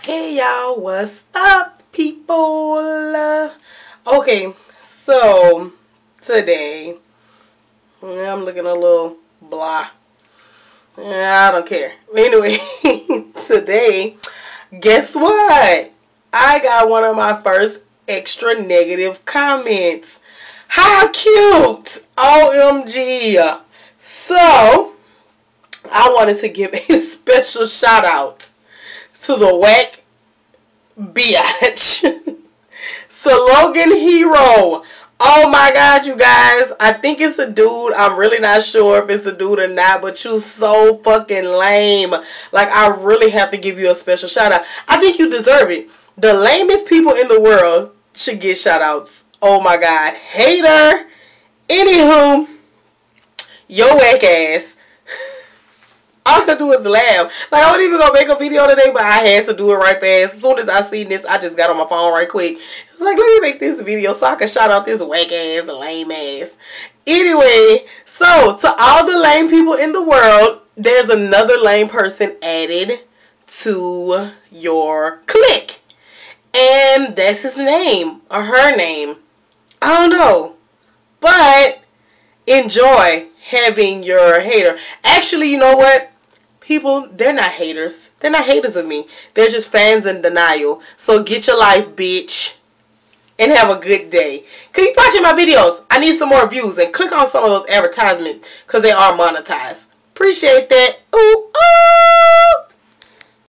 Hey y'all, what's up, people? Okay, so today I'm looking a little blah. I don't care. Anyway, today, guess what? I got one of my first extra negative comments. How cute! OMG! So, I wanted to give a special shout out to the whack biatch. Slogan Hero. Oh my god, you guys. I think it's a dude. I'm really not sure if it's a dude or not, but you so fucking lame. Like, I really have to give you a special shout out. I think you deserve it. The lamest people in the world should get shout outs. Oh my god. Hater. Anywho, your whack ass. All I could do is laugh. Like, I wasn't even gonna make a video today, but I had to do it right fast. As soon as I seen this, I just got on my phone right quick. I was like, let me make this video so I can shout out this whack ass, lame ass. Anyway, so to all the lame people in the world, there's another lame person added to your clique. And that's his name, or her name. I don't know. But enjoy having your hater. Actually, you know what? People, they're not haters. They're not haters of me. They're just fans in denial. So get your life, bitch. And have a good day. Keep watching my videos. I need some more views. And click on some of those advertisements because they are monetized. Appreciate that. Ooh, ooh.